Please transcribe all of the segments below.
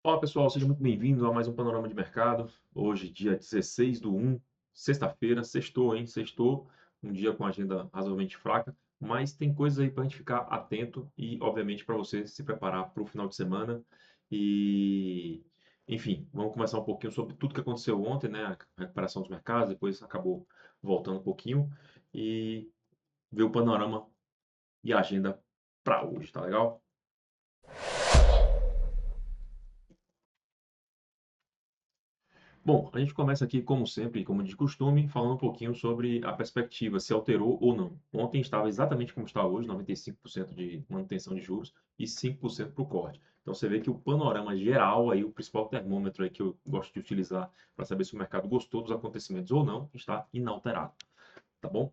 Olá pessoal, seja muito bem-vindo a mais um Panorama de Mercado. Hoje, dia 16/1, sexta-feira, sextou, hein? Sextou, um dia com agenda razoavelmente fraca, mas tem coisas aí para a gente ficar atento e, obviamente, para você se preparar para o final de semana. E, enfim, vamos conversar um pouquinho sobre tudo que aconteceu ontem, né? A recuperação dos mercados, depois acabou voltando um pouquinho e ver o panorama e a agenda para hoje, tá legal? Bom, a gente começa aqui, como sempre, como de costume, falando um pouquinho sobre a perspectiva, se alterou ou não. Ontem estava exatamente como está hoje, 95% de manutenção de juros e 5% para o corte. Então você vê que o panorama geral, aí, o principal termômetro aí que eu gosto de utilizar para saber se o mercado gostou dos acontecimentos ou não, está inalterado, tá bom?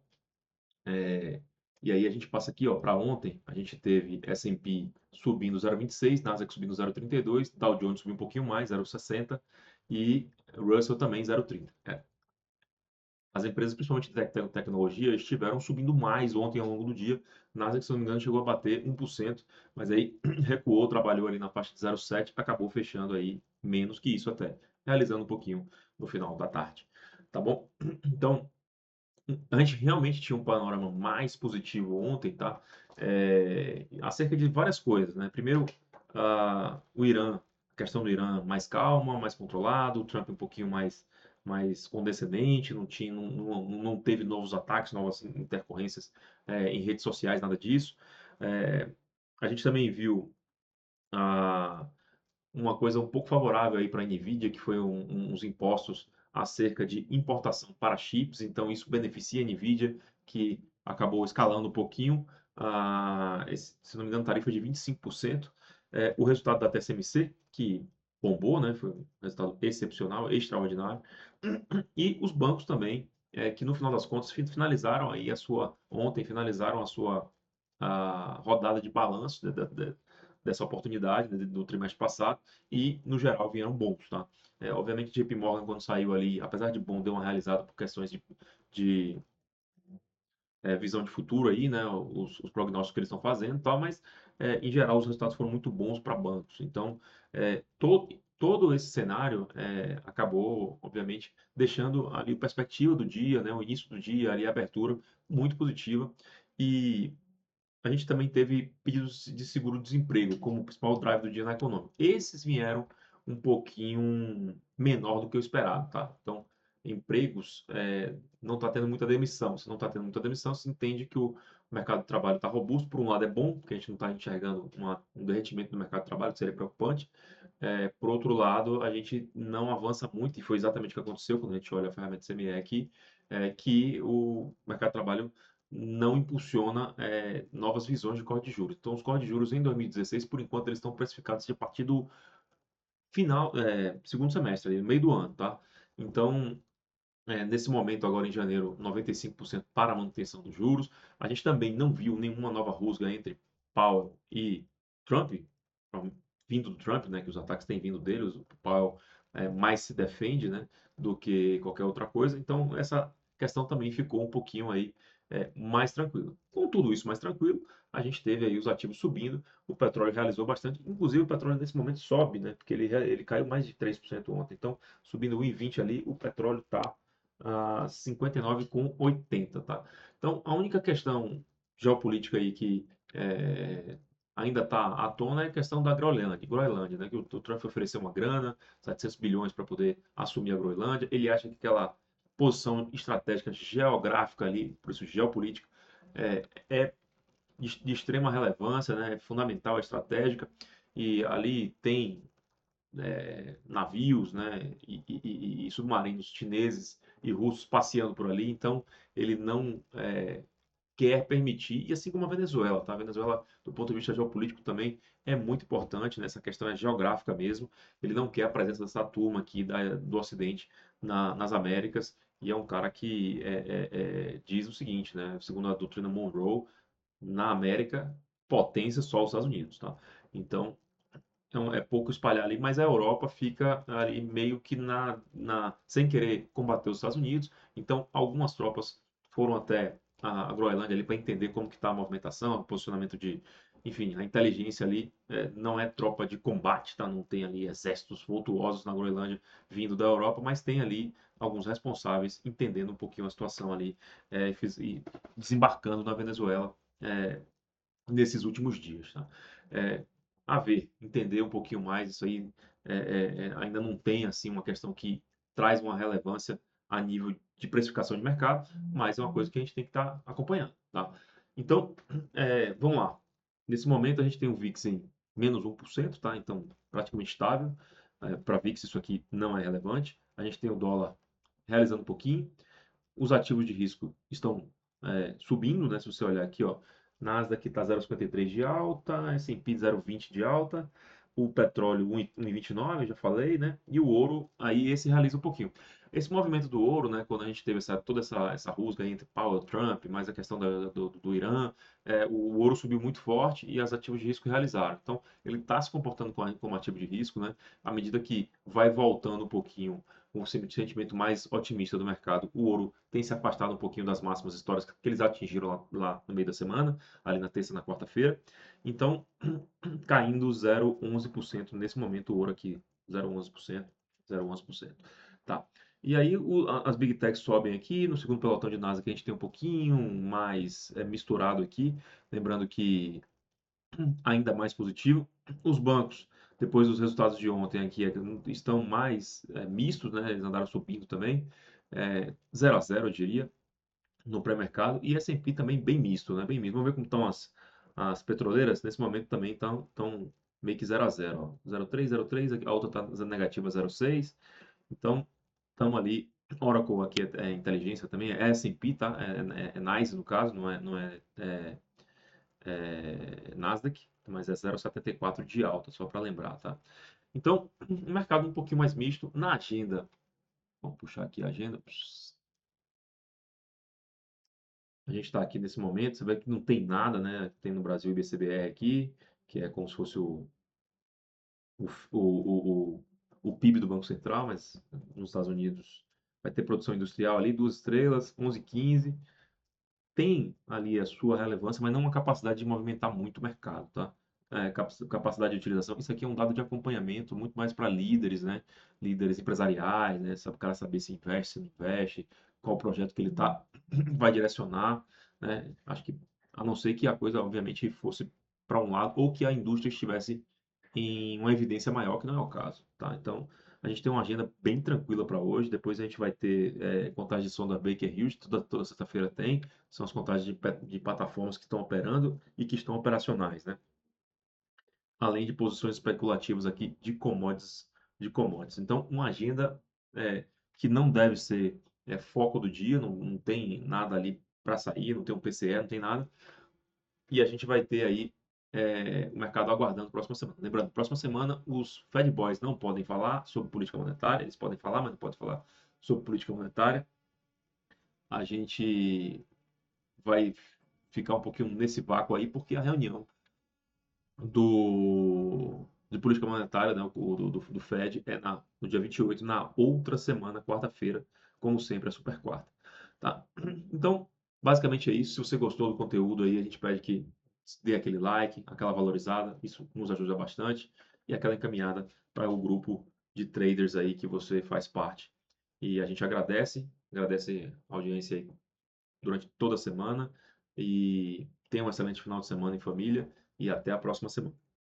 E aí a gente passa aqui, ó, para ontem, a gente teve S&P subindo 0,26, Nasdaq subindo 0,32, Dow Jones subiu um pouquinho mais, 0,60 e Russell também 0,30. As empresas, principalmente de tecnologia, estiveram subindo mais ontem ao longo do dia. Nasdaq, se não me engano, chegou a bater 1%, mas aí recuou, trabalhou ali na faixa de 0,7, acabou fechando aí menos que isso até, realizando um pouquinho no final da tarde. Tá bom? Então, a gente realmente tinha um panorama mais positivo ontem, tá? Acerca de várias coisas, né? Primeiro, o Irã, a questão do Irã mais calma, mais controlado, o Trump um pouquinho mais condescendente, não teve novos ataques, novas intercorrências em redes sociais, nada disso. É, a gente também viu ah, uma coisa um pouco favorável aí para a Nvidia, que foi uns impostos acerca de importação para chips, então isso beneficia a Nvidia, que acabou escalando um pouquinho, se não me engano, tarifa de 25%. O resultado da TSMC, que bombou, né, foi um resultado excepcional, extraordinário, e os bancos também, que no final das contas finalizaram aí ontem finalizaram a rodada de balanço dessa oportunidade, né, do trimestre passado, e no geral vieram bons, tá? Obviamente, JP Morgan, quando saiu ali, apesar de bom, deu uma realizada por questões de visão de futuro aí, né? Os prognósticos que eles estão fazendo, e tal, mas em geral os resultados foram muito bons para bancos. Então, todo esse cenário acabou, obviamente, deixando ali a perspectiva do dia, né? O início do dia, ali a abertura muito positiva. E a gente também teve pedidos de seguro-desemprego como principal drive do dia na econômica. Esses vieram um pouquinho menor do que eu esperado, tá? Então, empregos, não está tendo muita demissão. Se não está tendo muita demissão, se entende que o mercado de trabalho está robusto. Por um lado é bom, porque a gente não está enxergando um derretimento do mercado de trabalho, que seria preocupante. Por outro lado, a gente não avança muito, e foi exatamente o que aconteceu quando a gente olha a ferramenta CME aqui, que o mercado de trabalho não impulsiona novas visões de corte de juros. Então, os cortes de juros em 2016, por enquanto, eles estão precificados a partir do final, segundo semestre, ali, no meio do ano, tá? Então, nesse momento, agora em janeiro, 95% para a manutenção dos juros. A gente também não viu nenhuma nova rusga entre Powell e Trump, vindo do Trump, né, que os ataques têm vindo dele, o Powell mais se defende, né, do que qualquer outra coisa. Então, essa questão também ficou um pouquinho aí mais tranquila. Com tudo isso mais tranquilo, a gente teve aí os ativos subindo, o petróleo realizou bastante, inclusive o petróleo nesse momento sobe, né, porque ele caiu mais de 3% ontem. Então, subindo 1,20 ali, o petróleo está a 59,80, tá? Então, a única questão geopolítica aí que ainda está à tona é a questão da Groenlândia, né? Que o Trump ofereceu uma grana, 700 bilhões para poder assumir a Groenlândia. Ele acha que aquela posição estratégica geográfica ali, por isso geopolítica, é de extrema relevância, né? É fundamental, é estratégica. E ali tem navios, né, e submarinos chineses e russos passeando por ali, então ele não quer permitir, e assim como a Venezuela, tá? A Venezuela, do ponto de vista geopolítico, também é muito importante, nessa questão é geográfica mesmo, ele não quer a presença dessa turma aqui do Ocidente nas Américas, e é um cara que diz o seguinte, né, segundo a doutrina Monroe, na América, potência só os Estados Unidos, tá? Então, é pouco espalhar ali, mas a Europa fica ali meio que sem querer combater os Estados Unidos. Então, algumas tropas foram até a Groenlândia ali para entender como que está a movimentação, o posicionamento enfim, a inteligência ali não é tropa de combate, tá? Não tem ali exércitos vultuosos na Groenlândia vindo da Europa, mas tem ali alguns responsáveis entendendo um pouquinho a situação ali e desembarcando na Venezuela nesses últimos dias, tá? É, a ver, entender um pouquinho mais isso aí ainda não tem assim uma questão que traz uma relevância a nível de precificação de mercado, mas é uma coisa que a gente tem que estar acompanhando, tá? Então, vamos lá. Nesse momento a gente tem o VIX em menos 1%, tá? Então, praticamente estável. Para VIX isso aqui não é relevante. A gente tem o dólar realizando um pouquinho. Os ativos de risco estão subindo, né? Se você olhar aqui, ó, Nasdaq está 0,53 de alta, S&P 0,20 de alta, o petróleo 1,29, já falei, né? E o ouro, aí esse realiza um pouquinho. Esse movimento do ouro, né? Quando a gente teve toda essa rusga entre Powell e Trump, mais a questão do Irã, o ouro subiu muito forte e as ativos de risco realizaram. Então, ele está se comportando como ativo de risco, né? À medida que vai voltando um pouquinho o sentimento mais otimista do mercado, o ouro tem se afastado um pouquinho das máximas históricas que eles atingiram lá no meio da semana, ali na terça e na quarta-feira. Então, caindo 0,11% nesse momento, o ouro aqui, 0,11%, 0,11%. Tá. E aí as Big Techs sobem aqui, no segundo pelotão de NASA que a gente tem um pouquinho mais misturado aqui, lembrando que ainda mais positivo. Os bancos, depois dos resultados de ontem aqui, estão mais mistos, né? Eles andaram subindo também, 0 a 0 eu diria, no pré-mercado. E S&P também bem misto, né? Bem misto. Vamos ver como estão as petroleiras. Nesse momento também estão meio que 0 a 0. Ó. 0,3, 0,3, a outra está negativa 0,6. Então, estamos ali. Oracle aqui é inteligência também, é S&P, tá? É NICE no caso, não é Nasdaq, mas é 0,74 de alta, só para lembrar, tá? Então, um mercado um pouquinho mais misto. Na agenda, vamos puxar aqui a agenda. A gente está aqui nesse momento, você vê que não tem nada, né? Tem no Brasil o IBCBR aqui, que é como se fosse o, o, o, o PIB do Banco Central, mas nos Estados Unidos vai ter produção industrial ali, 2 estrelas, 11,15. Tem ali a sua relevância, mas não uma capacidade de movimentar muito o mercado, tá? Capacidade de utilização. Isso aqui é um dado de acompanhamento muito mais para líderes, né? Líderes empresariais, né? Sabe, o cara saber se investe, se não investe, qual projeto que ele vai direcionar, né? Acho que, a não ser que a coisa, obviamente, fosse para um lado ou que a indústria estivesse em uma evidência maior, que não é o caso, tá? Então, a gente tem uma agenda bem tranquila para hoje. Depois a gente vai ter contagem de som da Baker Hughes, toda sexta-feira tem. São as contagens de plataformas que estão operando e que estão operacionais, né? Além de posições especulativas aqui de commodities. Então, uma agenda que não deve ser foco do dia, não tem nada ali para sair, não tem um PCE, não tem nada. E a gente vai ter aí o mercado aguardando a próxima semana. Lembrando, próxima semana os Fed Boys não podem falar sobre política monetária, eles podem falar, mas não podem falar sobre política monetária. A gente vai ficar um pouquinho nesse vácuo aí, porque a reunião de política monetária, né, do Fed, no dia 28, na outra semana, quarta-feira, como sempre, a super quarta. Tá? Então, basicamente é isso. Se você gostou do conteúdo aí, a gente pede que dê aquele like, aquela valorizada, isso nos ajuda bastante, e aquela encaminhada para o grupo de traders aí que você faz parte. E a gente agradece a audiência aí durante toda a semana, e tenha um excelente final de semana em família, e até a próxima semana.